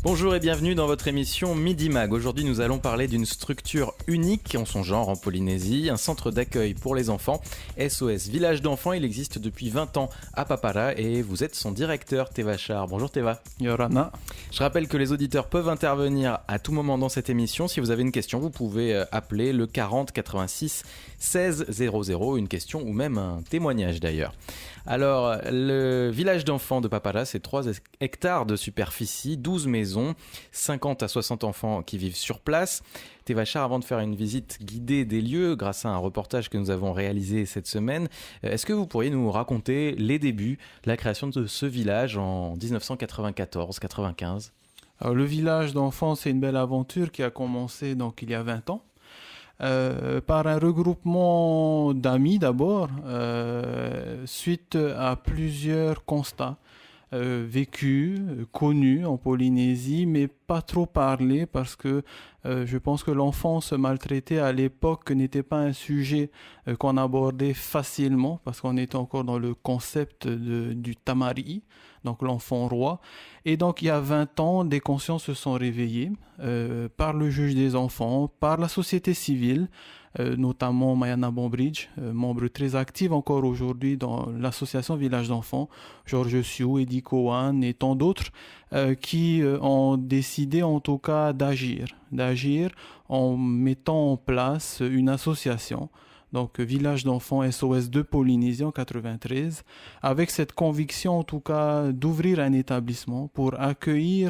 Bonjour et bienvenue dans votre émission Midi Mag. Aujourd'hui, nous allons parler d'une structure unique en son genre en Polynésie, un centre d'accueil pour les enfants, SOS Village d'enfants. Il existe depuis 20 ans à Papara et vous êtes son directeur, Teva Char. Bonjour Teva. Yorana. Je rappelle que les auditeurs peuvent intervenir à tout moment dans cette émission. Si vous avez une question, vous pouvez appeler le 40 86 16 00, une question ou même un témoignage d'ailleurs. Alors, le village d'enfants de Papara, c'est 3 hectares de superficie, 12 maisons, 50 à 60 enfants qui vivent sur place. Teva Char, avant de faire une visite guidée des lieux, grâce à un reportage que nous avons réalisé cette semaine, est-ce que vous pourriez nous raconter les débuts de la création de ce village en 1994-95 ? Alors, le village d'enfants, c'est une belle aventure qui a commencé donc il y a 20 ans. Par un regroupement d'amis d'abord, suite à plusieurs constats vécus, connus en Polynésie, mais pas trop parlés parce que je pense que l'enfance maltraitée à l'époque n'était pas un sujet qu'on abordait facilement parce qu'on était encore dans le concept du tamari, donc l'enfant roi. Et donc il y a 20 ans, des consciences se sont réveillées par le juge des enfants, par la société civile, notamment Mayana Bombridge, membre très active encore aujourd'hui dans l'association Village d'enfants, Georges Sioux, Eddie Cowan et tant d'autres qui ont décidé en tout cas d'agir en mettant en place une association. Donc Village d'enfants SOS de Polynésie en 93, avec cette conviction en tout cas d'ouvrir un établissement pour accueillir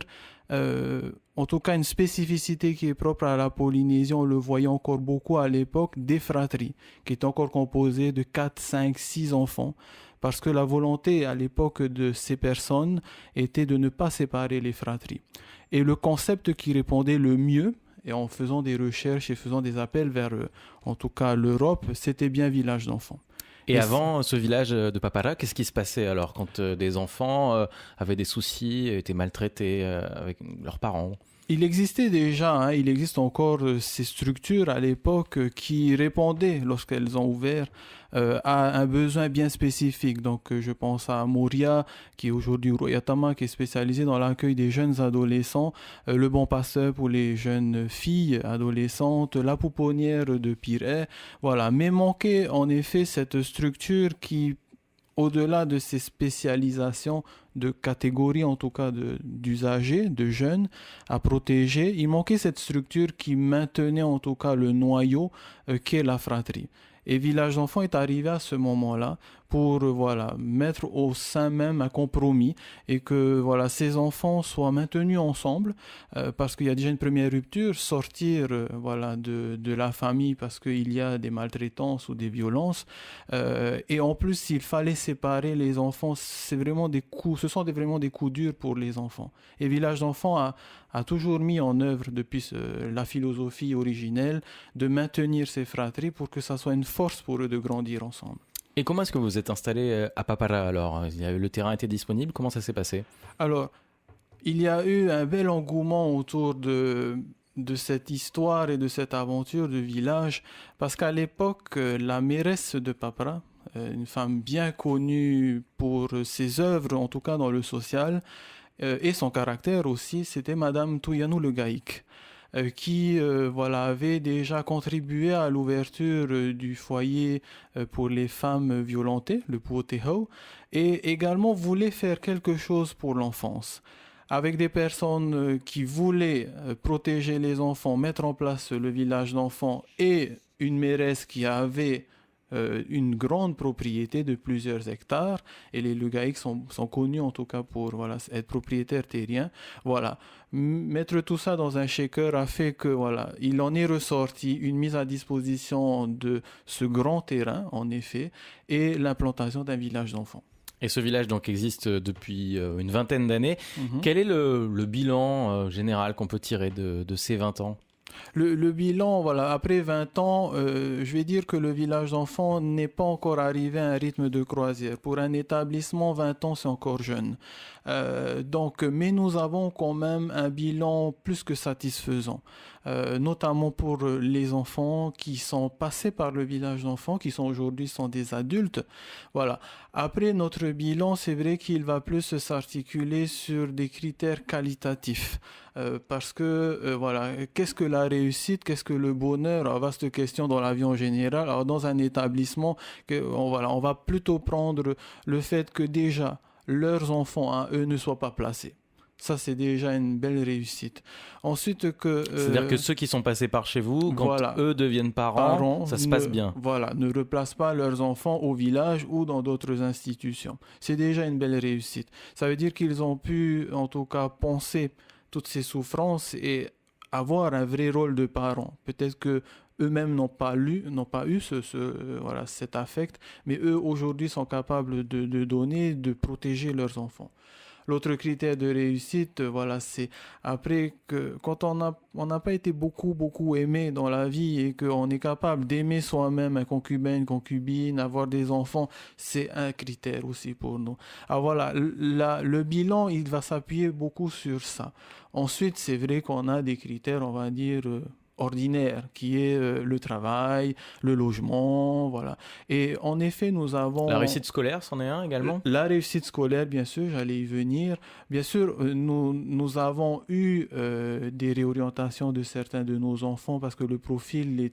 en tout cas une spécificité qui est propre à la Polynésie, on le voyait encore beaucoup à l'époque, des fratries, qui est encore composée de 4, 5, 6 enfants, parce que la volonté à l'époque de ces personnes était de ne pas séparer les fratries. Et le concept qui répondait le mieux, et en faisant des recherches et faisant des appels vers, en tout cas, l'Europe, c'était bien Village d'enfants. Et avant ce village de Papara, qu'est-ce qui se passait alors quand des enfants avaient des soucis, étaient maltraités avec leurs parents ? Il existait déjà, il existe encore ces structures à l'époque qui répondaient, lorsqu'elles ont ouvert, à un besoin bien spécifique. Donc je pense à Moria, qui est aujourd'hui Royatama, qui est spécialisé dans l'accueil des jeunes adolescents, le Bon Pasteur pour les jeunes filles adolescentes, la Pouponnière de Pirey, voilà. Mais manquait en effet cette structure qui, au-delà de ces spécialisations de catégories, en tout cas d'usagers, de jeunes à protéger, il manquait cette structure qui maintenait en tout cas le noyau qu'est la fratrie. Et Village d'enfants est arrivé à ce moment-là pour mettre au sein même un compromis et que ces enfants soient maintenus ensemble parce qu'il y a déjà une première rupture, sortir de la famille parce qu'il y a des maltraitances ou des violences et en plus s'il fallait séparer les enfants, ce sont vraiment des coups durs pour les enfants. Et Village d'enfants a toujours mis en œuvre depuis la philosophie originelle de maintenir ces fratries pour que ça soit une force pour eux de grandir ensemble. Et comment est-ce que vous êtes installé à Papara alors ? Le terrain était disponible, comment ça s'est passé ? Alors, il y a eu un bel engouement autour de cette histoire et de cette aventure de village, parce qu'à l'époque, la mairesse de Papara, une femme bien connue pour ses œuvres, en tout cas dans le social, et son caractère aussi, c'était Madame Touyanou Le Gaïk, qui avait déjà contribué à l'ouverture du foyer pour les femmes violentées, le Puotehau, et également voulait faire quelque chose pour l'enfance. Avec des personnes qui voulaient protéger les enfants, mettre en place le village d'enfants et une mairesse qui avait une grande propriété de plusieurs hectares et les Lugaïques sont connus en tout cas pour être propriétaires terriens. Mettre tout ça dans un shaker a fait que il en est ressorti une mise à disposition de ce grand terrain en effet et l'implantation d'un village d'enfants. Et ce village donc existe depuis une vingtaine d'années. Quel est le bilan général qu'on peut tirer de ces 20 ans ? Le bilan, après 20 ans, je vais dire que le village d'enfants n'est pas encore arrivé à un rythme de croisière. Pour un établissement, 20 ans, c'est encore jeune. Mais nous avons quand même un bilan plus que satisfaisant. notamment pour les enfants qui sont passés par le village d'enfants, qui sont aujourd'hui sont des adultes. Voilà. Après, notre bilan, c'est vrai qu'il va plus s'articuler sur des critères qualitatifs. Parce que, voilà, qu'est-ce que la réussite, qu'est-ce que le bonheur? Alors, vaste question dans la vie en général. Alors, dans un établissement, on va plutôt prendre le fait que déjà, leurs enfants, hein, eux, ne soient pas placés. Ça, c'est déjà une belle réussite. Ensuite, c'est-à-dire que ceux qui sont passés par chez vous, quand voilà, eux deviennent parents, ça se passe bien. Voilà, ne replacent pas leurs enfants au village ou dans d'autres institutions. C'est déjà une belle réussite. Ça veut dire qu'ils ont pu, en tout cas, penser toutes ces souffrances et avoir un vrai rôle de parent. Peut-être que eux-mêmes n'ont pas eu voilà, cet affect, mais eux, aujourd'hui, sont capables de donner, de protéger leurs enfants. L'autre critère de réussite, voilà, c'est après que quand on n'a pas été beaucoup aimé dans la vie et qu'on est capable d'aimer soi-même un concubin, une concubine, avoir des enfants, c'est un critère aussi pour nous. Alors voilà, le bilan, il va s'appuyer beaucoup sur ça. Ensuite, c'est vrai qu'on a des critères, on va dire, ordinaire, qui est le travail, le logement, voilà. Et en effet, nous avons... La réussite scolaire, c'en est un également? La réussite scolaire, bien sûr, j'allais y venir. Bien sûr, nous avons eu des réorientations de certains de nos enfants parce que le profil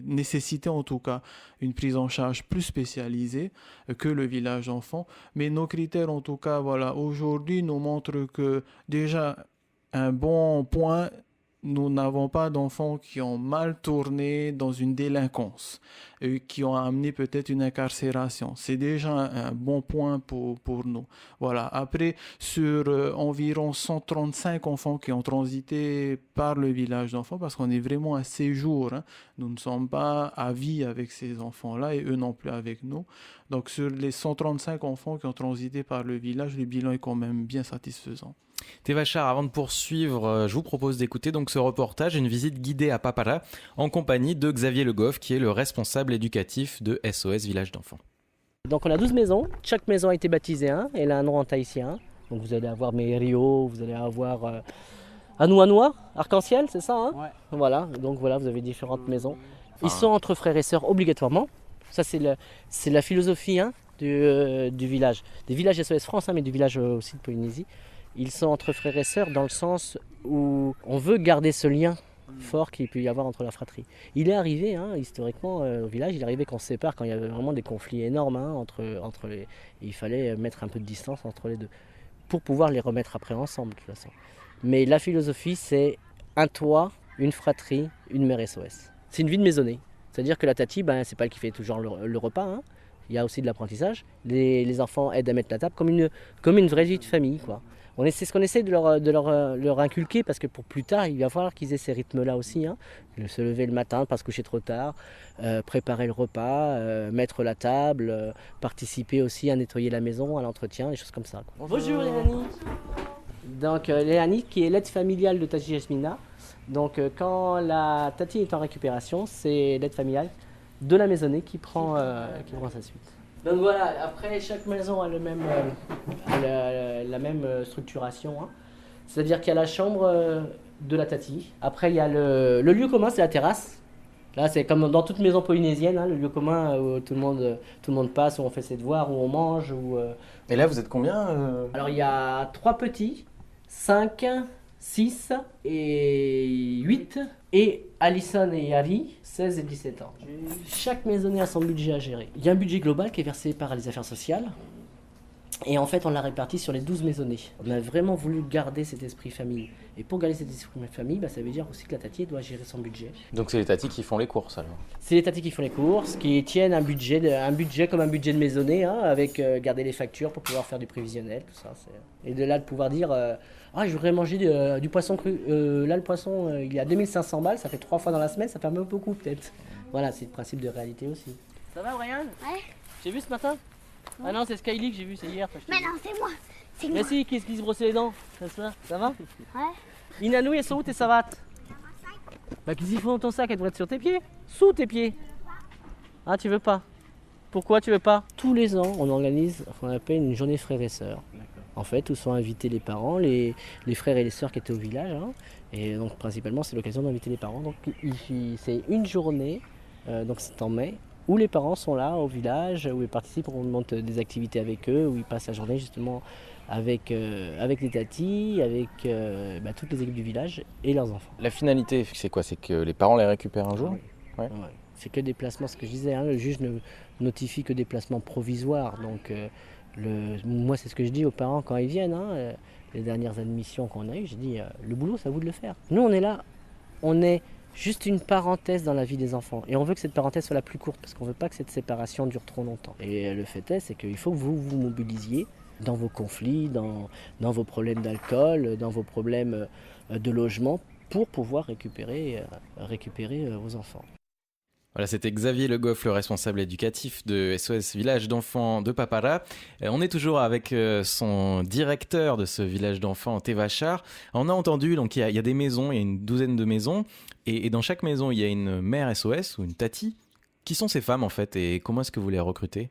nécessitait en tout cas une prise en charge plus spécialisée que le village d'enfants. Mais nos critères, en tout cas, voilà, aujourd'hui, nous montrent que déjà, un bon point... Nous n'avons pas d'enfants qui ont mal tourné dans une délinquance, qui ont amené peut-être une incarcération. C'est déjà un bon point pour nous. Voilà. Après, sur environ 135 enfants qui ont transité par le village d'enfants, parce qu'on est vraiment à séjour, hein. Nous ne sommes pas à vie avec ces enfants-là et eux non plus avec nous. Donc sur les 135 enfants qui ont transité par le village, le bilan est quand même bien satisfaisant. Tevachar, avant de poursuivre, je vous propose d'écouter donc ce reportage, une visite guidée à Papara en compagnie de Xavier Le Goff, qui est le responsable éducatif de SOS Village d'Enfants. Donc on a 12 maisons, chaque maison a été baptisée, elle a un nom en tahitien. Donc vous allez avoir Merio, vous allez avoir Anoua, Arc-en-Ciel, c'est ça, hein? Ouais. Voilà, donc voilà, vous avez différentes maisons. Ils sont entre frères et sœurs obligatoirement. Ça c'est la philosophie du village. Des villages SOS France, mais du village aussi de Polynésie. Ils sont entre frères et sœurs dans le sens où on veut garder ce lien fort qu'il peut y avoir entre la fratrie. Il est arrivé, historiquement, au village, il est arrivé qu'on se sépare quand il y avait vraiment des conflits énormes entre les... Il fallait mettre un peu de distance entre les deux pour pouvoir les remettre après ensemble, de toute façon. Mais la philosophie, c'est un toit, une fratrie, une mère SOS. C'est une vie de maisonnée. C'est-à-dire que la tati, c'est pas elle qui fait toujours le repas. Il y a aussi de l'apprentissage. Les enfants aident à mettre la table comme une vraie vie de famille, quoi. C'est ce qu'on essaie de leur inculquer parce que pour plus tard, il va falloir qu'ils aient ces rythmes-là aussi. Se lever le matin, pas se coucher trop tard, préparer le repas, mettre la table, participer aussi à nettoyer la maison, à l'entretien, des choses comme ça. Bonjour Léanie. Donc Léanie qui est l'aide familiale de Tati Jasmina. Donc quand la Tati est en récupération, c'est l'aide familiale de la maisonnée qui prend sa suite. Donc voilà, après chaque maison a la même structuration. C'est-à-dire qu'il y a la chambre de la tati. Après il y a le lieu commun, c'est la terrasse. Là c'est comme dans toute maison polynésienne, le lieu commun où tout le monde passe, où on fait ses devoirs, où on mange. Et là vous êtes combien Alors il y a 3 petits, 5, 6 et 8. Et Alison et Harry, 16 et 17 ans. Chaque maisonnée a son budget à gérer. Il y a un budget global qui est versé par les affaires sociales. Et en fait, on l'a réparti sur les 12 maisonnées. On a vraiment voulu garder cet esprit famille. Et pour garder cet esprit famille, ça veut dire aussi que la tati doit gérer son budget. Donc c'est les tatis qui font les courses alors? C'est les tatis qui font les courses, qui tiennent un budget comme un budget de maisonnée, avec garder les factures pour pouvoir faire du prévisionnel, tout ça. Et de là, de pouvoir dire... je voudrais manger du poisson cru. Là, le poisson, il est à 2500 balles, ça fait 3 fois dans la semaine, ça fait un peu beaucoup peut-être. Voilà, c'est le principe de réalité aussi. Ça va, Brian? Ouais. J'ai vu ce matin? Ah non, c'est Skyly que j'ai vu, c'est hier. Mais non, c'est moi. Mais si, qui se brossait les dents? Ça va? Ouais. Inanou, elles sont où tes savates? Qu'est-ce qu'ils font dans ton sac? Elles devraient être sur tes pieds? Sous tes pieds? Ah, tu veux pas? Pourquoi tu veux pas? Tous les ans, on organise ce qu'on appelle une journée frères et sœurs. en fait, où sont invités les parents, les frères et les sœurs qui étaient au village. Hein. Et donc principalement, c'est l'occasion d'inviter les parents. Donc c'est une journée, donc c'est en mai, où les parents sont là au village, où ils participent, on monte des activités avec eux, où ils passent la journée justement avec les tatis, avec toutes les équipes du village et leurs enfants. La finalité, c'est quoi? C'est que les parents les récupèrent un jour? Oui. Ouais. C'est que des placements, ce que je disais, hein, le juge ne notifie que des placements provisoires. Donc moi, c'est ce que je dis aux parents quand ils viennent. Hein, les dernières admissions qu'on a eues, j'ai dit, le boulot, c'est à vous de le faire. Nous, on est là, on est juste une parenthèse dans la vie des enfants. Et on veut que cette parenthèse soit la plus courte, parce qu'on ne veut pas que cette séparation dure trop longtemps. Et le fait est, c'est qu'il faut que vous vous mobilisiez dans vos conflits, dans vos problèmes d'alcool, dans vos problèmes de logement, pour pouvoir récupérer vos enfants. Voilà, c'était Xavier Le Goff, le responsable éducatif de SOS Village d'enfants de Papara. On est toujours avec son directeur de ce village d'enfants, Tevachar. On a entendu, donc il y a des maisons, il y a une douzaine de maisons, et dans chaque maison, il y a une mère SOS ou une tati. Qui sont ces femmes en fait, et comment est-ce que vous les recrutez?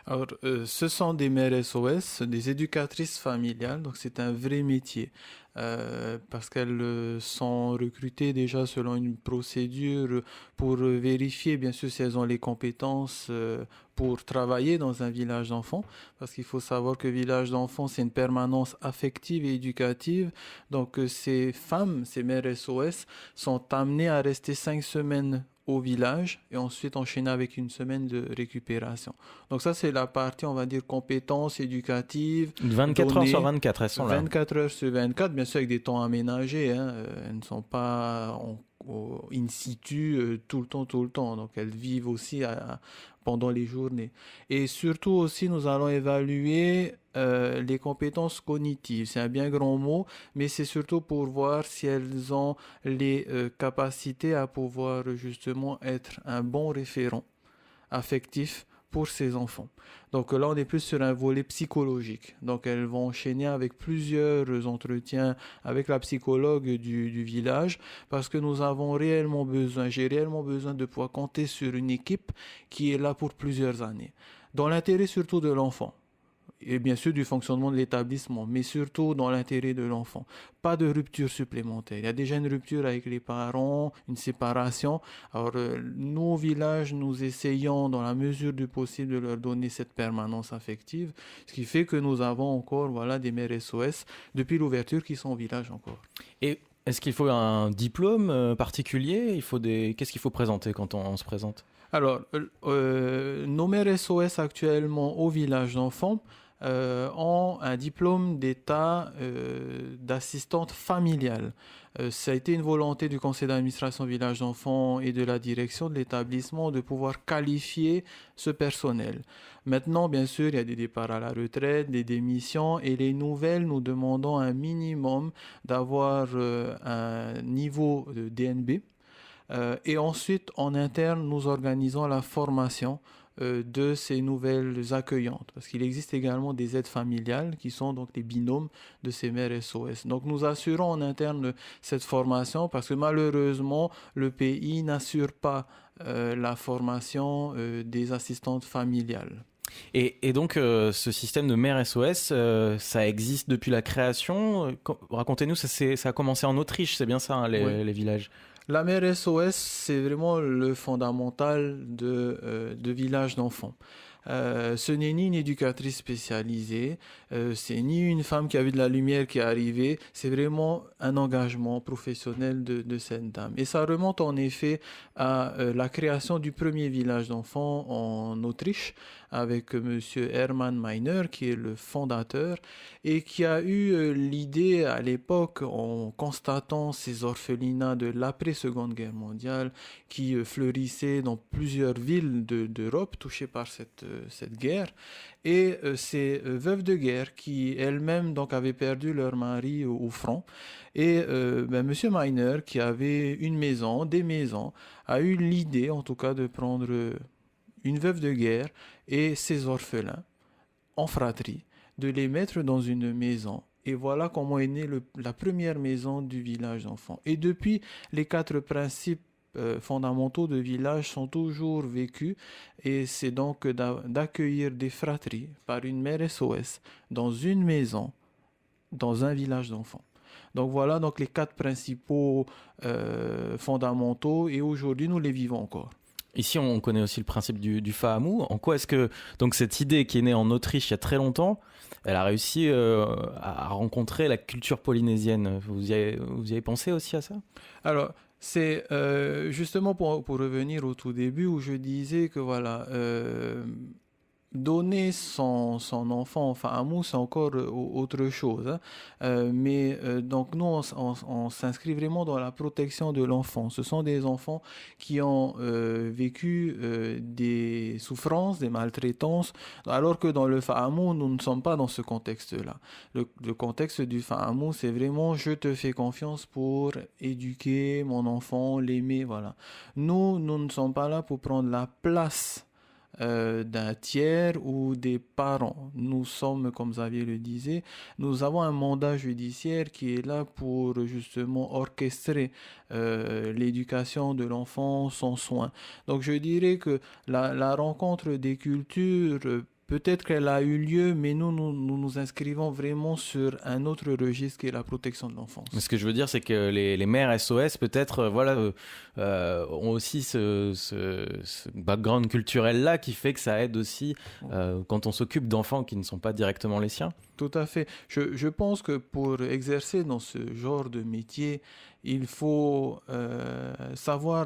Alors, ce sont des mères SOS, des éducatrices familiales, donc c'est un vrai métier, parce qu'elles sont recrutées déjà selon une procédure pour vérifier, bien sûr, si elles ont les compétences pour travailler dans un village d'enfants, parce qu'il faut savoir que village d'enfants, c'est une permanence affective et éducative, donc ces femmes, ces mères SOS, sont amenées à rester 5 semaines au village et ensuite enchaîner avec une semaine de récupération. Donc ça, c'est la partie, on va dire, compétences éducatives. 24 heures sur 24, elles sont là. 24 heures sur 24, bien sûr avec des temps aménagés. Hein. Elles ne sont pas in situ tout le temps. Donc elles vivent aussi pendant les journées. Et surtout aussi, nous allons évaluer les compétences cognitives. C'est un bien grand mot, mais c'est surtout pour voir si elles ont les capacités à pouvoir justement être un bon référent affectif pour ces enfants. Donc là, on est plus sur un volet psychologique. Donc elles vont enchaîner avec plusieurs entretiens avec la psychologue du village parce que nous avons réellement besoin, j'ai réellement besoin de pouvoir compter sur une équipe qui est là pour plusieurs années. Dans l'intérêt surtout de l'enfant. Et bien sûr du fonctionnement de l'établissement, mais surtout dans l'intérêt de l'enfant. Pas de rupture supplémentaire. Il y a déjà une rupture avec les parents, une séparation. Alors, nous, au village, nous essayons, dans la mesure du possible, de leur donner cette permanence affective, ce qui fait que nous avons encore des mères SOS, depuis l'ouverture, qui sont au village encore. Et est-ce qu'il faut un diplôme particulier? Qu'est-ce qu'il faut présenter quand on se présente? Alors, nos mères SOS actuellement au village d'enfants ont un diplôme d'état d'assistante familiale. Ça a été une volonté du conseil d'administration village d'enfants et de la direction de l'établissement de pouvoir qualifier ce personnel. Maintenant, bien sûr, il y a des départs à la retraite, des démissions et les nouvelles, nous demandons un minimum d'avoir un niveau de DNB. Et ensuite, en interne, nous organisons la formation de ces nouvelles accueillantes. Parce qu'il existe également des aides familiales qui sont donc les binômes de ces mères SOS. Donc nous assurons en interne cette formation parce que malheureusement, le pays n'assure pas la formation des assistantes familiales. Et donc, ce système de mère SOS, ça existe depuis la création. Racontez-nous, ça a commencé en Autriche, c'est bien ça, hein, les villages? La mère SOS, c'est vraiment le fondamental de village d'enfants. Ce n'est ni une éducatrice spécialisée, c'est ni une femme qui a vu de la lumière qui est arrivée, c'est vraiment un engagement professionnel de cette dame. Et ça remonte en effet à la création du premier village d'enfants en Autriche, avec monsieur Hermann Meiner, qui est le fondateur, et qui a eu l'idée à l'époque, en constatant ces orphelinats de l'après-Seconde Guerre mondiale, qui fleurissaient dans plusieurs villes d'Europe touchées par cette guerre, et ces veuves de guerre qui elles-mêmes donc avaient perdu leur mari au front. Et monsieur Meiner, qui avait des maisons, a eu l'idée en tout cas de prendre une veuve de guerre et ses orphelins en fratrie, de les mettre dans une maison. Et voilà comment est née la première maison du village d'enfants. Et depuis, les 4 principes fondamentaux de village sont toujours vécus et c'est donc d'accueillir des fratries par une mère SOS dans une maison, dans un village d'enfants. Donc voilà donc les 4 principaux fondamentaux et aujourd'hui nous les vivons encore. Ici, on connaît aussi le principe du Fahamou. En quoi est-ce que donc cette idée qui est née en Autriche il y a très longtemps, elle a réussi à rencontrer la culture polynésienne? Vous y avez pensé aussi à ça? Alors, c'est justement pour revenir au tout début où je disais que voilà, donner son enfant, enfin amour, c'est encore autre chose. Hein. Donc nous, on s'inscrit vraiment dans la protection de l'enfant. Ce sont des enfants qui ont vécu des souffrances, des maltraitances, alors que dans le Fa'amou, nous ne sommes pas dans ce contexte-là. Le contexte du Fa'amou, c'est vraiment je te fais confiance pour éduquer mon enfant, l'aimer, voilà. Nous ne sommes pas là pour prendre la place d'un tiers ou des parents. Nous sommes, comme Xavier le disait, nous avons un mandat judiciaire qui est là pour justement orchestrer l'éducation de l'enfant, son soin. Donc je dirais que la rencontre des cultures peut-être qu'elle a eu lieu, mais nous inscrivons vraiment sur un autre registre qui est la protection de l'enfance. Mais ce que je veux dire, c'est que les mères SOS, peut-être, ont aussi ce background culturel-là qui fait que ça aide aussi quand on s'occupe d'enfants qui ne sont pas directement les siens. Tout à fait. Je pense que pour exercer dans ce genre de métier, il faut savoir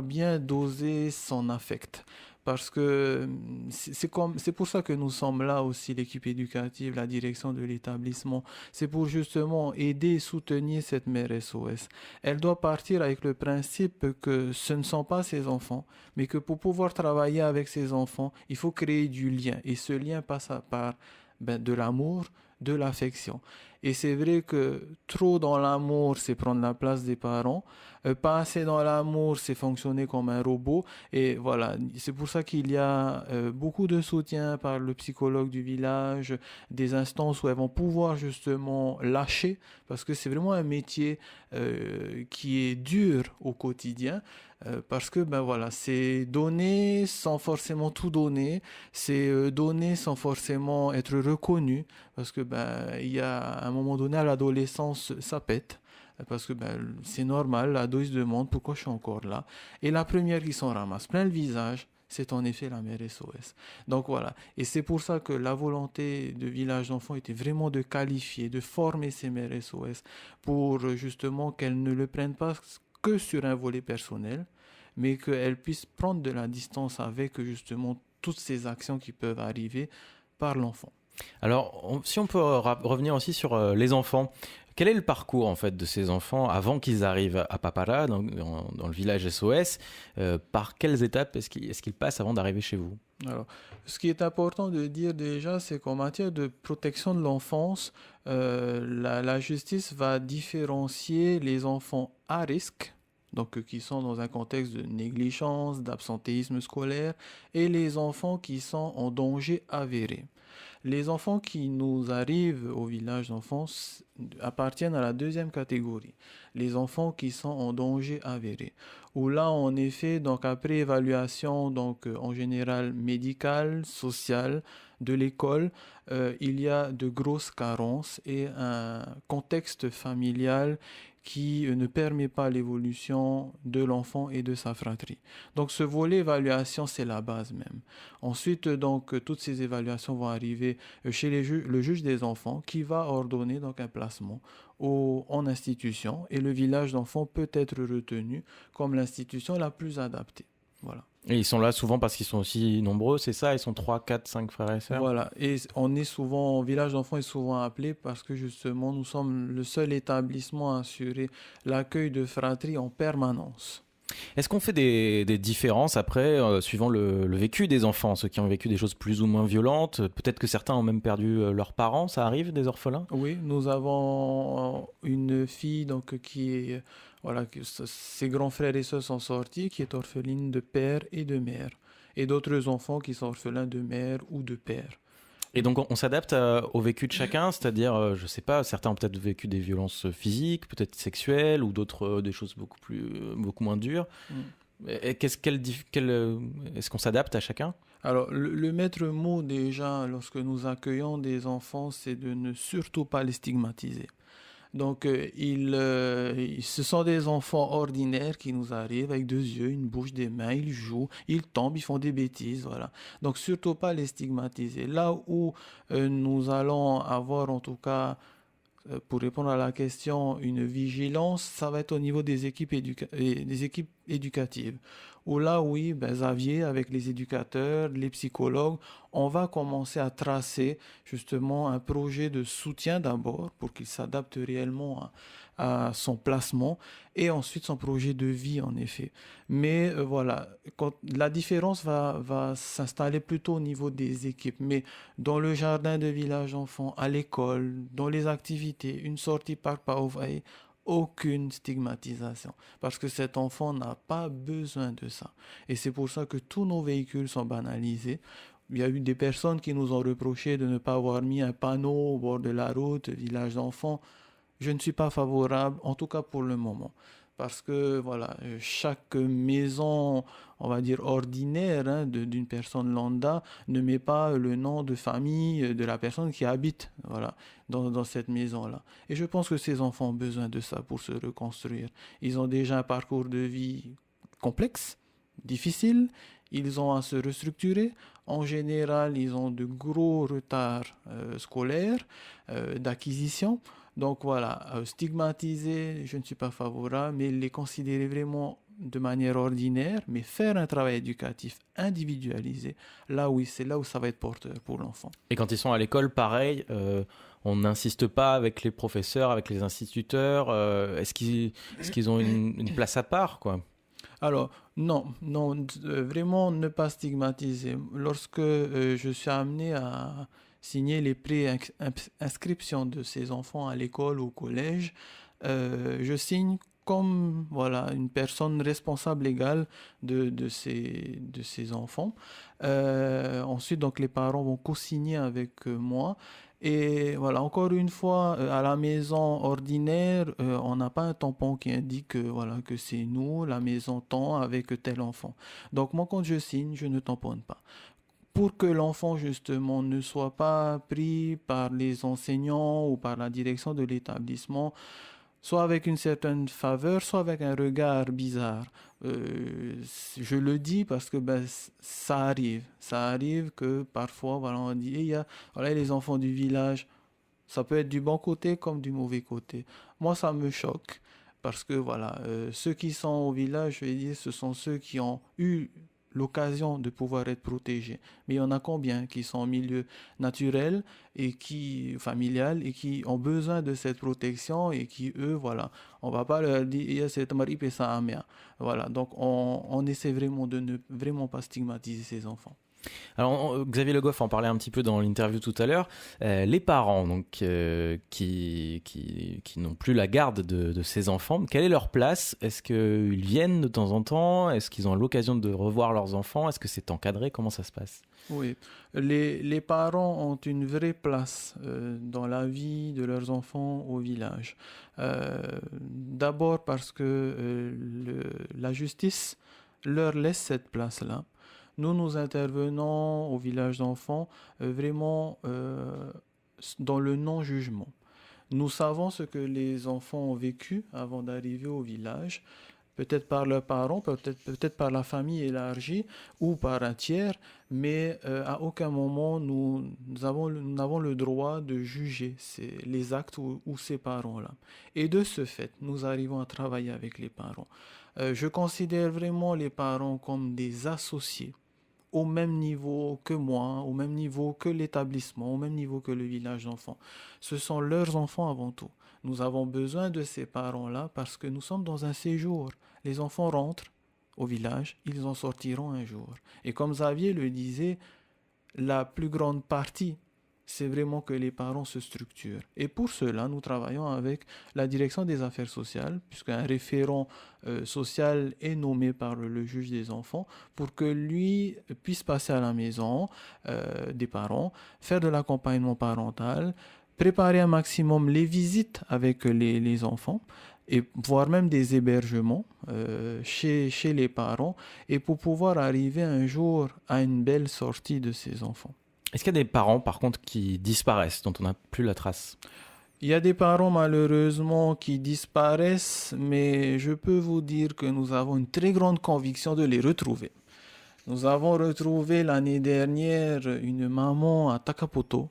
bien doser son affect. Parce que c'est pour ça que nous sommes là aussi, l'équipe éducative, la direction de l'établissement. C'est pour justement aider et soutenir cette mère SOS. Elle doit partir avec le principe que ce ne sont pas ses enfants, mais que pour pouvoir travailler avec ses enfants, il faut créer du lien. Et ce lien passe par de l'amour, de l'affection. Et c'est vrai que trop dans l'amour, c'est prendre la place des parents. Pas assez dans l'amour, c'est fonctionner comme un robot. Et voilà, c'est pour ça qu'il y a beaucoup de soutien par le psychologue du village, des instances où elles vont pouvoir justement lâcher, parce que c'est vraiment un métier qui est dur au quotidien. Parce que voilà, c'est donner sans forcément tout donner, c'est donner sans forcément être reconnu, parce que il y a à un moment donné à l'adolescence ça pète, parce que c'est normal, l'ado il se demande pourquoi je suis encore là, et la première qui s'en ramasse plein le visage, c'est en effet la mère SOS. Donc voilà, et c'est pour ça que la volonté de Village d'Enfants était vraiment de qualifier, de former ces mères SOS pour justement qu'elles ne le prennent pas que sur un volet personnel, mais qu'elles puissent prendre de la distance avec justement toutes ces actions qui peuvent arriver par l'enfant. Alors, si on peut revenir aussi sur les enfants, quel est le parcours en fait de ces enfants avant qu'ils arrivent à Papara, dans le village SOS? Par quelles étapes est-ce qu'ils passent avant d'arriver chez vous? Alors, ce qui est important de dire déjà, c'est qu'en matière de protection de l'enfance, la justice va différencier les enfants à risque, donc qui sont dans un contexte de négligence, d'absentéisme scolaire, et les enfants qui sont en danger avéré. Les enfants qui nous arrivent au village d'enfants appartiennent à la deuxième catégorie, les enfants qui sont en danger avéré. Où là, en effet, donc après évaluation, donc en général médicale, sociale, de l'école, il y a de grosses carences et un contexte familial qui ne permet pas l'évolution de l'enfant et de sa fratrie. Donc ce volet évaluation, c'est la base même. Ensuite, donc toutes ces évaluations vont arriver chez le juge des enfants qui va ordonner donc un placement en institution et le village d'enfants peut être retenu comme l'institution la plus adaptée. Voilà. Et ils sont là souvent parce qu'ils sont aussi nombreux, c'est ça? Ils sont 3, 4, 5 frères et sœurs? Voilà, et on est souvent, village d'enfants est souvent appelé parce que justement nous sommes le seul établissement à assurer l'accueil de fratries en permanence. Est-ce qu'on fait des différences après, suivant le vécu des enfants, ceux qui ont vécu des choses plus ou moins violentes? Peut-être que certains ont même perdu leurs parents, ça arrive, des orphelins? Oui, nous avons une fille donc qui est, voilà, ses grands frères et sœurs sont sortis, qui est orpheline de père et de mère, et d'autres enfants qui sont orphelins de mère ou de père. Et donc on s'adapte au vécu de chacun, c'est-à-dire, je sais pas, certains ont peut-être vécu des violences physiques, peut-être sexuelles, ou d'autres des choses beaucoup moins dures. Et est-ce qu'on s'adapte à chacun? Alors, le maître mot déjà, lorsque nous accueillons des enfants, c'est de ne surtout pas les stigmatiser. Donc, ce sont des enfants ordinaires qui nous arrivent avec deux yeux, une bouche, des mains, ils jouent, ils tombent, ils font des bêtises, voilà. Donc, surtout pas les stigmatiser. Là où nous allons avoir, en tout cas, pour répondre à la question, une vigilance, ça va être au niveau des équipes, des équipes éducatives. Où là, oui, Xavier, avec les éducateurs, les psychologues, on va commencer à tracer justement un projet de soutien d'abord pour qu'il s'adapte réellement à son placement et ensuite son projet de vie en effet. Mais voilà, la différence va s'installer plutôt au niveau des équipes. Mais dans le jardin de village enfant, à l'école, dans les activités, une sortie parc Paovaï, aucune stigmatisation. Parce que cet enfant n'a pas besoin de ça. Et c'est pour ça que tous nos véhicules sont banalisés. Il y a eu des personnes qui nous ont reproché de ne pas avoir mis un panneau au bord de la route, village d'enfants. Je ne suis pas favorable, en tout cas pour le moment. Parce que voilà, chaque maison, on va dire ordinaire, hein, d'une personne lambda, ne met pas le nom de famille de la personne qui habite, voilà, dans cette maison-là. Et je pense que ces enfants ont besoin de ça pour se reconstruire. Ils ont déjà un parcours de vie complexe, difficile. Ils ont à se restructurer. En général, ils ont de gros retards scolaires, d'acquisition. Donc voilà, stigmatiser, je ne suis pas favorable, mais les considérer vraiment de manière ordinaire, mais faire un travail éducatif individualisé, là oui, c'est là où ça va être porteur pour l'enfant. Et quand ils sont à l'école, pareil, on n'insiste pas avec les professeurs, avec les instituteurs. Est-ce qu'ils ont une place à part, quoi? Alors, non, vraiment ne pas stigmatiser. Lorsque je suis amené à signer les pré-inscriptions de ces enfants à l'école ou au collège, je signe comme voilà, une personne responsable légale de ces enfants. Ensuite, donc, les parents vont co-signer avec moi. Et voilà, encore une fois, à la maison ordinaire, on n'a pas un tampon qui indique voilà, que c'est nous, la maison tant avec tel enfant. Donc moi, quand je signe, je ne tamponne pas. Pour que l'enfant, justement, ne soit pas pris par les enseignants ou par la direction de l'établissement, soit avec une certaine faveur, soit avec un regard bizarre. Je le dis parce que ça arrive. Ça arrive que parfois, voilà, on dit, il y a voilà, les enfants du village. Ça peut être du bon côté comme du mauvais côté. Moi, ça me choque parce que voilà, ceux qui sont au village, je vais dire, ce sont ceux qui ont eu l'occasion de pouvoir être protégés. Mais il y en a combien qui sont en milieu naturel et familial et qui ont besoin de cette protection et qui, eux, voilà, on va pas leur dire, c'est mari et ça amia. Voilà, donc on essaie vraiment de ne vraiment pas stigmatiser ces enfants. Alors, Xavier Le Goff en parlait un petit peu dans l'interview tout à l'heure. Les parents donc, qui n'ont plus la garde de ces enfants, quelle est leur place? Est-ce qu'ils viennent de temps en temps? Est-ce qu'ils ont l'occasion de revoir leurs enfants? Est-ce que c'est encadré? Comment ça se passe? Oui, les parents ont une vraie place dans la vie de leurs enfants au village. D'abord parce que la justice leur laisse cette place-là. Nous intervenons au village d'enfants vraiment dans le non-jugement. Nous savons ce que les enfants ont vécu avant d'arriver au village, peut-être par leurs parents, peut-être par la famille élargie ou par un tiers, mais à aucun moment nous n'avons le droit de juger les actes ou ces parents-là. Et de ce fait, nous arrivons à travailler avec les parents. Je considère vraiment les parents comme des associés, au même niveau que moi, au même niveau que l'établissement, au même niveau que le village d'enfants. Ce sont leurs enfants avant tout. Nous avons besoin de ces parents-là parce que nous sommes dans un séjour. Les enfants rentrent au village, ils en sortiront un jour. Et comme Xavier le disait, la plus grande partie c'est vraiment que les parents se structurent. Et pour cela, nous travaillons avec la direction des affaires sociales, puisqu'un référent social est nommé par le juge des enfants pour que lui puisse passer à la maison des parents, faire de l'accompagnement parental, préparer un maximum les visites avec les enfants, et voire même des hébergements chez les parents, et pour pouvoir arriver un jour à une belle sortie de ces enfants. Est-ce qu'il y a des parents, par contre, qui disparaissent, dont on n'a plus la trace? Il y a des parents malheureusement qui disparaissent, mais je peux vous dire que nous avons une très grande conviction de les retrouver. Nous avons retrouvé l'année dernière une maman à Takapoto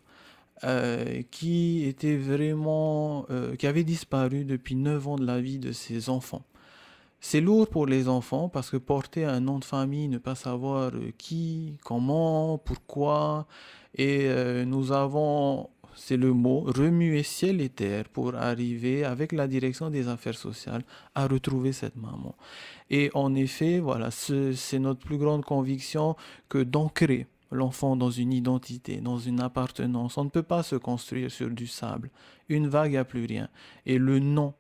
qui était vraiment, qui avait disparu depuis 9 ans de la vie de ses enfants. C'est lourd pour les enfants parce que porter un nom de famille, ne pas savoir qui, comment, pourquoi, et nous avons, c'est le mot, remué ciel et terre pour arriver avec la direction des affaires sociales à retrouver cette maman. Et en effet, voilà, c'est notre plus grande conviction que d'ancrer l'enfant dans une identité, dans une appartenance. On ne peut pas se construire sur du sable. Une vague, il n'y a plus rien. Et le nom,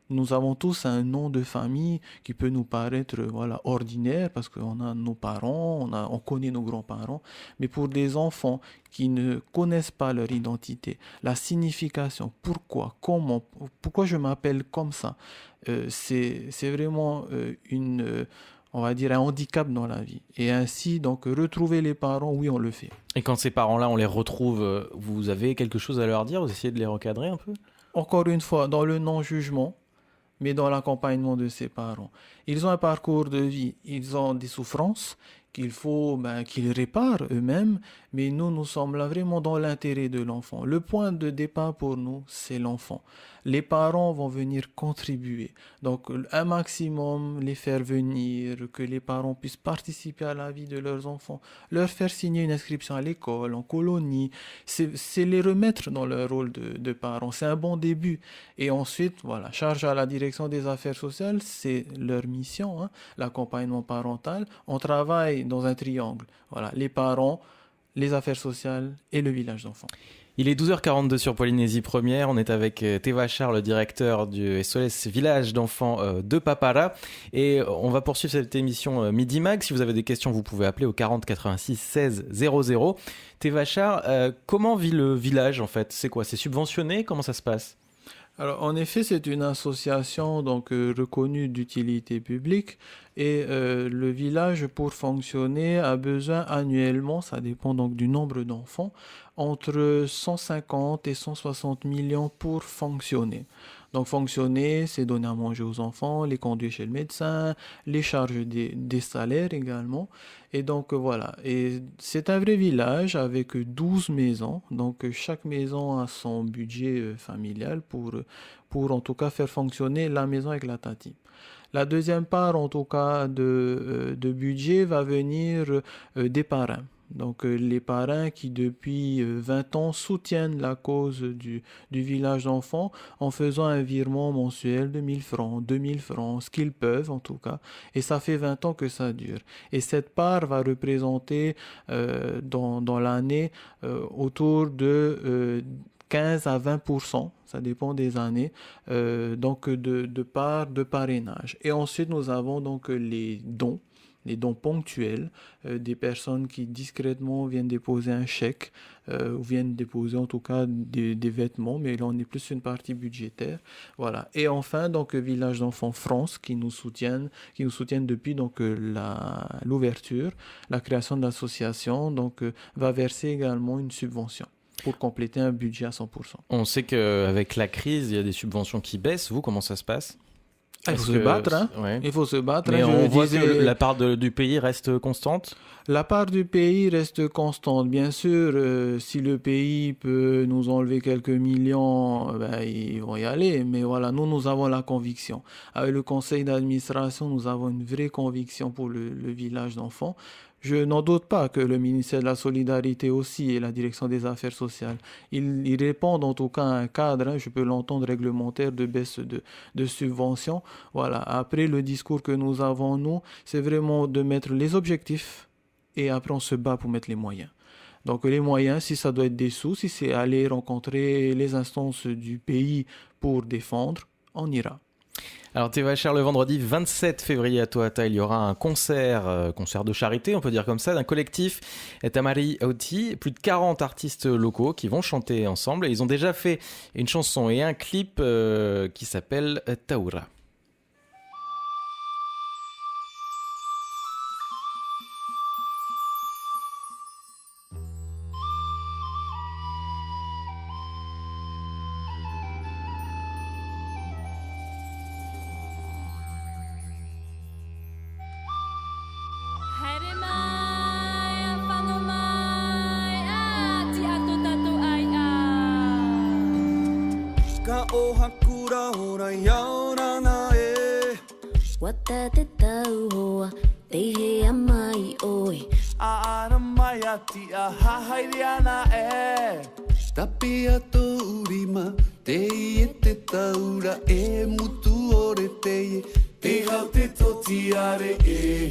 nous avons tous un nom de famille qui peut nous paraître ordinaire parce qu'on a nos parents, on connaît nos grands-parents. Mais pour des enfants qui ne connaissent pas leur identité, la signification, pourquoi, comment, pourquoi je m'appelle comme ça, c'est vraiment on va dire un handicap dans la vie. Et ainsi, donc, retrouver les parents, oui, on le fait. Et quand ces parents-là, on les retrouve, vous avez quelque chose à leur dire? Vous essayez de les recadrer un peu? Encore une fois, dans le non-jugement, mais dans l'accompagnement de ses parents. Ils ont un parcours de vie, ils ont des souffrances qu'il faut qu'ils réparent eux-mêmes, mais nous sommes là vraiment dans l'intérêt de l'enfant. Le point de départ pour nous, c'est l'enfant. Les parents vont venir contribuer. Donc, un maximum, les faire venir, que les parents puissent participer à la vie de leurs enfants, leur faire signer une inscription à l'école, en colonie. C'est les remettre dans leur rôle de parents. C'est un bon début. Et ensuite, voilà, charge à la direction des affaires sociales, c'est leur mission, l'accompagnement parental. On travaille dans un triangle. Voilà, les parents, les affaires sociales et le village d'enfants. Il est 12h42 sur Polynésie Première. On est avec Teva Char, le directeur du SOS Village d'enfants de Papara. Et on va poursuivre cette émission Midi Mag. Si vous avez des questions, vous pouvez appeler au 40 86 16 00. Teva Char, comment vit le village en fait? C'est quoi? C'est subventionné? Comment ça se passe? Alors, en effet, c'est une association donc reconnue d'utilité publique et le village, pour fonctionner, a besoin annuellement, ça dépend donc du nombre d'enfants, entre 150 et 160 millions pour fonctionner. Donc fonctionner, c'est donner à manger aux enfants, les conduire chez le médecin, les charges des salaires également. Et donc voilà, et c'est un vrai village avec 12 maisons. Donc chaque maison a son budget familial pour en tout cas faire fonctionner la maison avec la tati. La deuxième part en tout cas de budget va venir des parrains. Donc les parrains qui depuis 20 ans soutiennent la cause du village d'enfants en faisant un virement mensuel de 1000 francs, 2000 francs, ce qu'ils peuvent en tout cas. Et ça fait 20 ans que ça dure. Et cette part va représenter dans l'année autour de 15 à 20%, ça dépend des années, donc de part de parrainage. Et ensuite nous avons donc les dons ponctuels, des personnes qui discrètement viennent déposer un chèque ou viennent déposer en tout cas des vêtements, mais là on est plus sur une partie budgétaire. Voilà. Et enfin donc Village d'enfants France qui nous soutiennent depuis donc l'ouverture, la création de l'association, donc va verser également une subvention pour compléter un budget à 100%. On sait qu'avec la crise, il y a des subventions qui baissent. Vous, comment ça se passe? Il faut se battre, Ouais. Il faut se battre. Mais on voit que la part du pays reste constante. La part du pays reste constante. Bien sûr, si le pays peut nous enlever quelques millions, ils vont y aller. Mais voilà, nous avons la conviction. Avec le conseil d'administration, nous avons une vraie conviction pour le village d'enfants. Je n'en doute pas que le ministère de la Solidarité aussi et la direction des affaires sociales, ils répondent en tout cas à un cadre, je peux l'entendre, réglementaire de baisse de subventions. Voilà. Après, le discours que nous avons, nous, c'est vraiment de mettre les objectifs et après on se bat pour mettre les moyens. Donc les moyens, si ça doit être des sous, si c'est aller rencontrer les instances du pays pour défendre, on ira. Alors Tévachar, le vendredi 27 février à Tohata, il y aura un concert de charité, on peut dire comme ça, d'un collectif Tamari Auti, plus de 40 artistes locaux qui vont chanter ensemble. Ils ont déjà fait une chanson et un clip qui s'appelle Taura. Tapia turima, te te taura e mutu ore te hau te totiare e.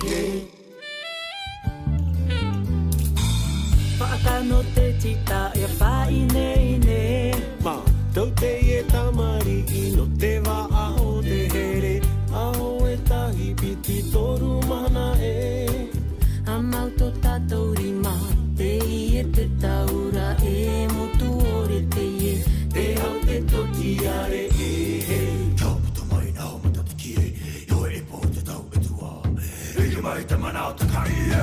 Whaakano te tita e whai nei ne. Ma, tau te e tamari ino te wa aho te here. Aho e tahi piti toru mana e. A mauto tatou rima, te e te taura e mutu ore te e. Te hau te totiare e. Tau puta mai na o mata te kie, yo e po te tau e tua. E ke mai te mana o te kari e.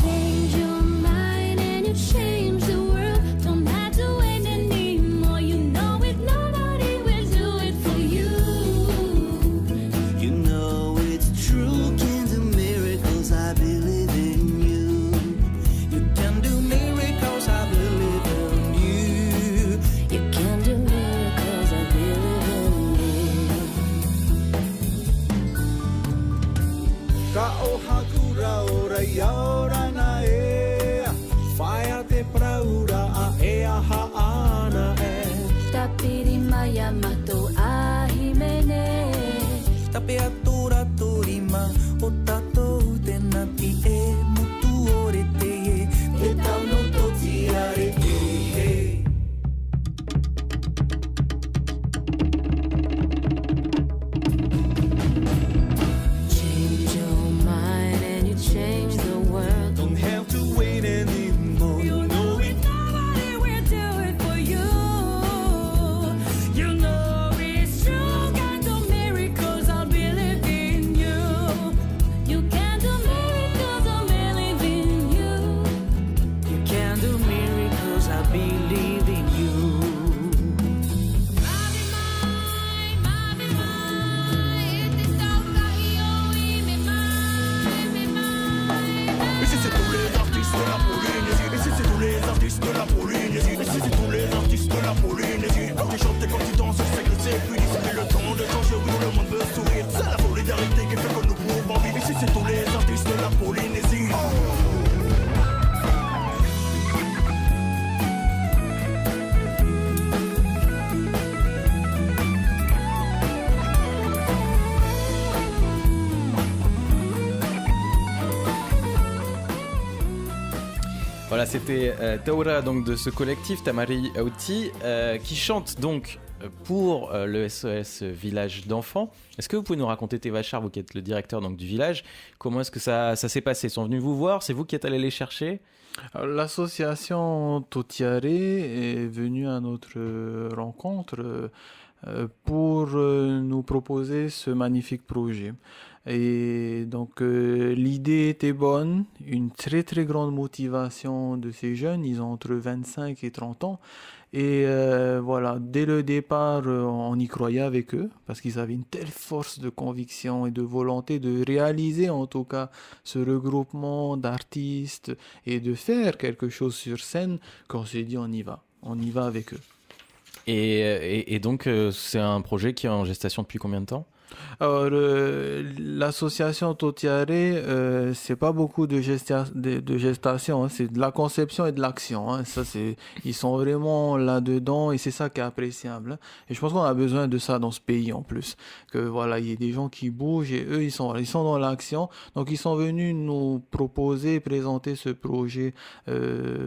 Change your mind and you change the world. Don't have to wait anymore. You know it, nobody will do it for you. You know it's true, can do miracles, I believe in you. You can do miracles, I believe in you. You can do miracles, I believe in you. Ka o hakura ora iaora na e. Whaia te praura a e aha ana e. Tapiri mai amato ahimene. Tape atura turima o tatou te nati e mutu ore te e. Te tau no totiare e. Change your mind and you change the world. Don't have to wait anymore. You know it, nobody will do it for you. You know it's true, can do miracles, I believe in you. You can do miracles, I believe in you. You can do miracles, I believe in you. Ici c'est tous les artistes de la Polynésie. Ici c'est tous les artistes de la Polynésie. Ici c'est tous les artistes de la Polynésie. Quand tu chantes et quand tu danses, c'est que c'est plus c'est le temps de changer, oui, tout le monde veut sourire. C'est la solidarité qui fait que nous pouvons vivre. Ici c'est tous les artistes de la Polynésie. Voilà, c'était Taura, donc de ce collectif Tamari Auti, qui chante donc pour le SOS Village d'enfants. Est-ce que vous pouvez nous raconter, Tévachar, vous qui êtes le directeur donc, du village, comment est-ce que ça s'est passé? Ils sont venus vous voir? C'est vous qui êtes allé les chercher? Alors, l'association Totiare est venue à notre rencontre pour nous proposer ce magnifique projet. Et donc l'idée était bonne, une très très grande motivation de ces jeunes, ils ont entre 25 et 30 ans. Et voilà, dès le départ, on y croyait avec eux, parce qu'ils avaient une telle force de conviction et de volonté de réaliser en tout cas ce regroupement d'artistes et de faire quelque chose sur scène, qu'on s'est dit on y va avec eux. Et donc c'est un projet qui est en gestation depuis combien de temps? Alors, l'association Totiare, c'est pas beaucoup de gestation, hein, c'est de la conception et de l'action. Hein. Ça, ils sont vraiment là-dedans et c'est ça qui est appréciable. Hein. Et je pense qu'on a besoin de ça dans ce pays en plus. Que voilà, il y a des gens qui bougent et eux, ils sont dans l'action. Donc, ils sont venus nous proposer, présenter ce projet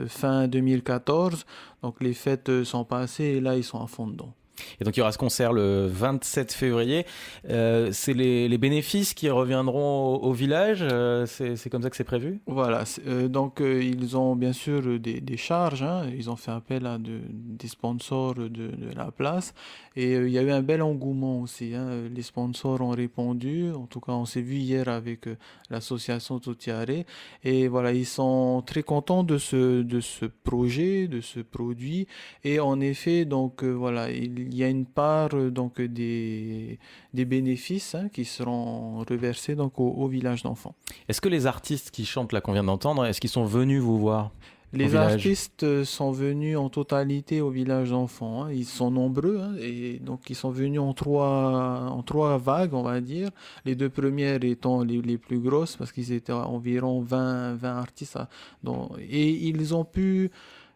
fin 2014. Donc, les fêtes sont passées et là, ils sont à fond dedans. Et donc il y aura ce concert le 27 février. C'est les bénéfices qui reviendront au village. C'est comme ça que c'est prévu? Voilà, donc ils ont bien sûr des charges, hein. Ils ont fait appel à des sponsors de la place et il y a eu un bel engouement aussi, hein. Les sponsors ont répondu, en tout cas on s'est vu hier avec l'association Totiare et voilà, ils sont très contents de ce projet, de ce produit et en effet donc voilà, il y a une part donc des bénéfices, hein, qui seront reversés donc au village d'enfants. Est-ce que les artistes qui chantent là qu'on vient d'entendre, est-ce qu'ils sont venus vous voir? Les village. artistes sont venus en totalité au village d'enfants, hein. Ils sont nombreux, hein, et donc ils sont venus en trois vagues, on va dire. Les deux premières étant les plus grosses parce qu'ils étaient environ 20 artistes. Et ils ont pu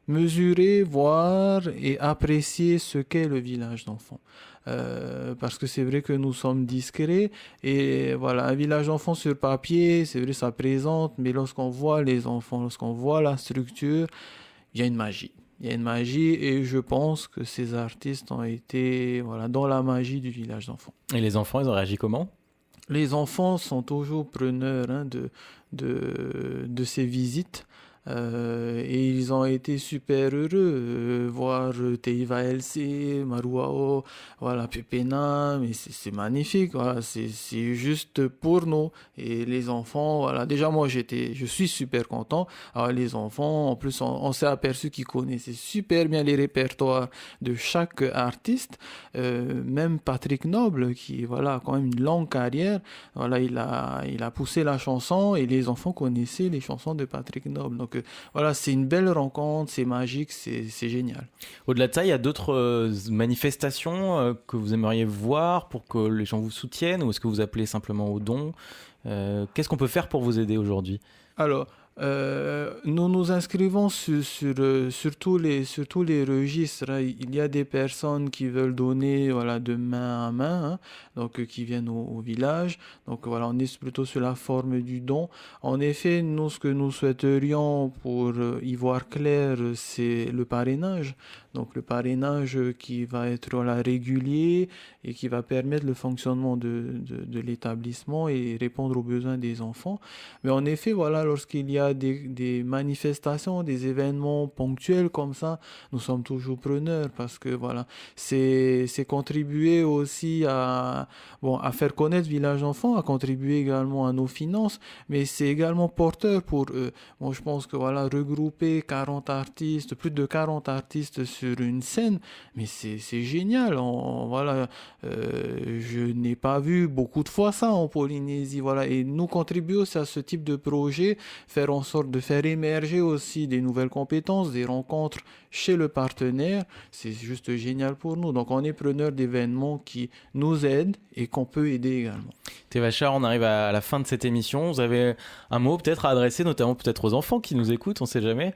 mesurer, voir et apprécier ce qu'est le village d'enfants. Parce que c'est vrai que nous sommes discrets et voilà, un village d'enfants sur papier, c'est vrai, ça présente, mais lorsqu'on voit les enfants, lorsqu'on voit la structure, il y a une magie. Il y a une magie et je pense que ces artistes ont été voilà, dans la magie du village d'enfants. Et les enfants, ils ont réagi comment? Les enfants sont toujours preneurs, hein, de ces visites. Et ils ont été super heureux, voir Teiva LC, Maruao, voilà, Pepena, mais c'est magnifique, voilà, c'est juste pour nous. Et les enfants, voilà, déjà moi je suis super content. Alors les enfants, en plus on s'est aperçu qu'ils connaissaient super bien les répertoires de chaque artiste, même Patrick Noble, qui voilà, a quand même une longue carrière, voilà, il a poussé la chanson et les enfants connaissaient les chansons de Patrick Noble. Donc voilà, c'est une belle rencontre, c'est magique, c'est génial. Au-delà de ça, il y a d'autres manifestations que vous aimeriez voir pour que les gens vous soutiennent, ou est-ce que vous appelez simplement aux dons? Qu'est-ce qu'on peut faire pour vous aider aujourd'hui? Alors, nous nous inscrivons sur tous les registres, hein. Il y a des personnes qui veulent donner voilà, de main à main, hein, donc qui viennent au village. Donc voilà, on est plutôt sur la forme du don. En effet, nous, ce que nous souhaiterions pour y voir clair, c'est le parrainage. Donc le parrainage qui va être voilà, régulier et qui va permettre le fonctionnement de l'établissement et répondre aux besoins des enfants. Mais en effet, voilà, lorsqu'il y a des manifestations, des événements ponctuels comme ça, nous sommes toujours preneurs parce que voilà, c'est contribuer aussi à faire connaître Village Enfant, à contribuer également à nos finances, mais c'est également porteur pour eux. Bon, je pense que voilà, regrouper 40 artistes, plus de 40 artistes sur une scène, mais c'est génial. Voilà, je n'ai pas vu beaucoup de fois ça en Polynésie, voilà, et nous contribuer aussi à ce type de projet, faire en sorte de faire émerger aussi des nouvelles compétences, des rencontres chez le partenaire, c'est juste génial pour nous. Donc on est preneur d'événements qui nous aident et qu'on peut aider également. Tevachar, on arrive à la fin de cette émission. Vous avez un mot peut-être à adresser, notamment peut-être aux enfants qui nous écoutent, on ne sait jamais.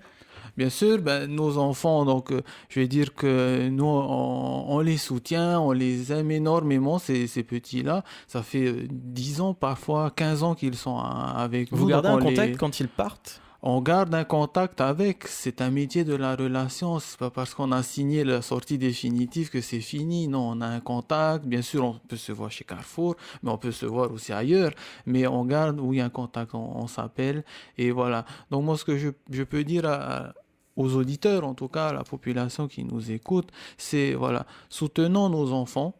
Bien sûr, nos enfants, donc je vais dire que nous, on les soutient, on les aime énormément, ces petits-là. Ça fait 10 ans, parfois 15 ans qu'ils sont avec nous. Vous gardez un contact quand ils partent? On garde un contact avec, c'est un métier de la relation, c'est pas parce qu'on a signé la sortie définitive que c'est fini, non, on a un contact, bien sûr on peut se voir chez Carrefour, mais on peut se voir aussi ailleurs, mais on garde, oui, un contact, on s'appelle, et voilà. Donc moi ce que je peux dire aux auditeurs, en tout cas à la population qui nous écoute, c'est voilà, soutenons nos enfants,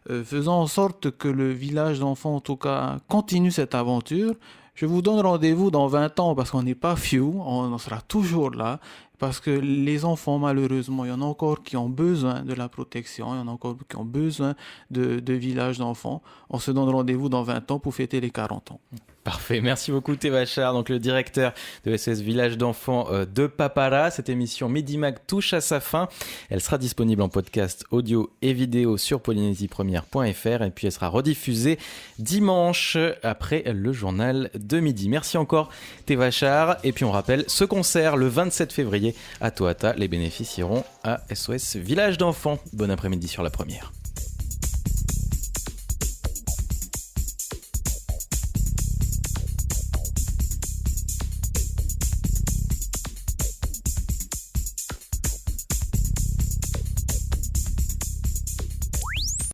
faisons en sorte que le village d'enfants, en tout cas, continue cette aventure. Je vous donne rendez-vous dans 20 ans parce qu'on n'est pas few, on sera toujours là. Parce que les enfants, malheureusement, il y en a encore qui ont besoin de la protection, il y en a encore qui ont besoin de villages d'enfants. On se donne rendez-vous dans 20 ans pour fêter les 40 ans. Parfait, merci beaucoup Tevachar, donc le directeur de SOS Village d'enfants de Papara. Cette émission Midi Mag touche à sa fin. Elle sera disponible en podcast audio et vidéo sur polynesiepremière.fr et puis elle sera rediffusée dimanche après le journal de midi. Merci encore Tevachar. Et puis on rappelle ce concert le 27 février à Toata. Les bénéfices iront à SOS Village d'enfants. Bon après-midi sur la première.